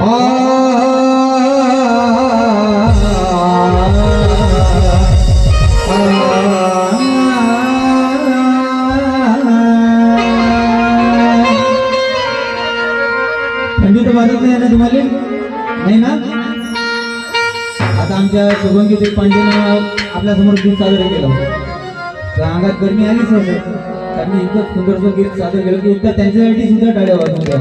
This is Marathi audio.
थंडी तर वाजत नाही ना तुम्हाला? नाही ना? आता आमच्या शुभंगी पांडेनं आपल्या समोर गीत सादर केलं. त्या अंगात गरमी आलीच असेल. त्यांनी इतकं सुंदरचं गीत सादर केलं की एकदा त्यांच्यासाठी सुद्धा टाळ्या वाजवून द्या.